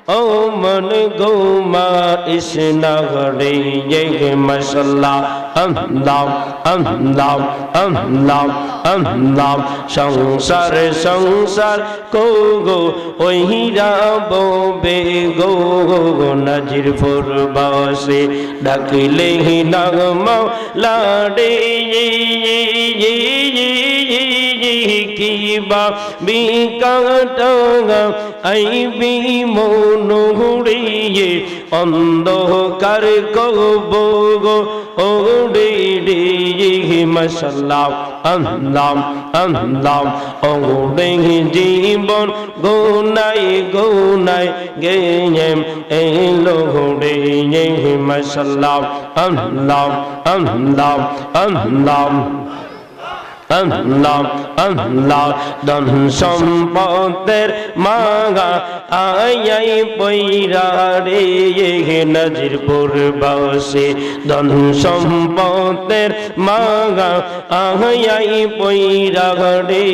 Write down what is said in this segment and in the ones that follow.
ও মন গোমা ইসনগরে মশলা আল্লাহ আল্লাহ আল্লাহ আল্লাহ সংসার সংসার কো গো ওইরা বে গো নাজিরপুর বাসে ডাকলে নাম লাডে কিবা বিকাটাঙ্গা আইবি মনুড়িয়ে অন্ধকার কবো গো ওড়ে মশলা আল্লাহ আল্লাহ ওড়ে জীবন গোনাই গোনাই গেয়ে এলো রে মশলা আল্লাহ আল্লাহ আল্লাহ আল্লাহ আল্লাহ ধন সম্পদের মাগা আয়াই পয়রা রে নাজিরপুর বাসে ধন সম্পদের মাগা আয়াই পয়রা রে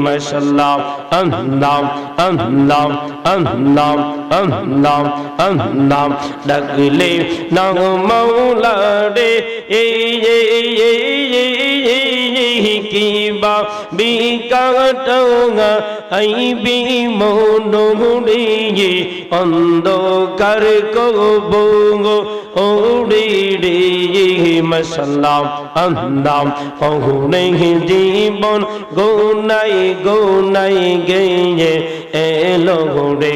মাশাআল্লাহ আল্লাহ আল্লাহ আল্লাহ আল্লাহ আল্লাহ ডাকলে না মাওলা রে কিবা বিকাটাঙ্গা আইবি মনুড়িয়ে অন্ধকার কবো গো ওড়ে রে মশলা আল্লাহ ওড়ে জীবন গোনাই গোনাই গেয়ে এলো রে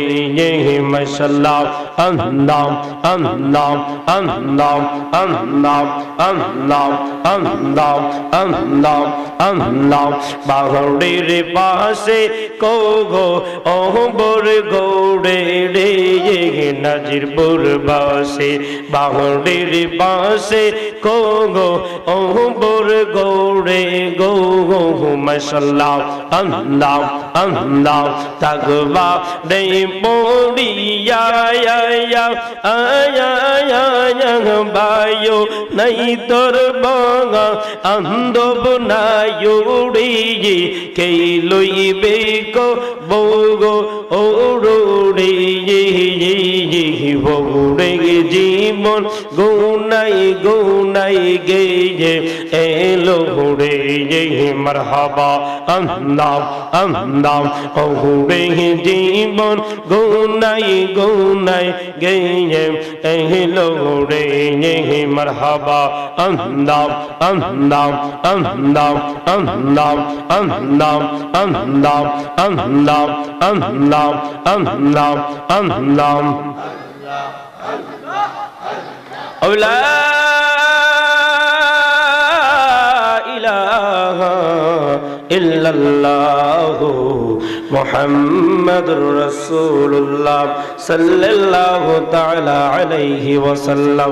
মশলা আল্লাহ আল্লাহ আল্লাহ আল্লাহ আল্লাহ আল্লাহ আল্লাহ আল্লাহ বাহুড়ির পাশে কোগো ওহবর গৌড়ে রে নাজিরপুর বাসে বাহুড়ির পাশে কোগো ওহবর গৌড়ে গো মশলা আল্লাহ আল্লাহ তাকবা রে পড়িয়া বায়ো নাই তোর বাঙা আন্দব নায়ুড়িয়ে কে লইবে কো বগো ওড়ে বৌড়ে জীবন গুনাই গুনাই গেয়ে এলো রে মারহাবা আল্লাহ আল্লাহ ওড়ে জীবন গুনাই গুনাই গেয়ে এলো রে মারহাবা আল্লাহ আল্লাহ আল্লাহ আল্লাহ আল্লাহ আল্লাহ আল্লাহ আল্লাহ আল্লাহ আল্লাহ লা ইলাহা ইল্লাল্লাহু মুহাম্মাদুর রাসূলুল্লাহ সাল্লাল্লাহু তাআলা আলাইহি ওয়াসাল্লাম।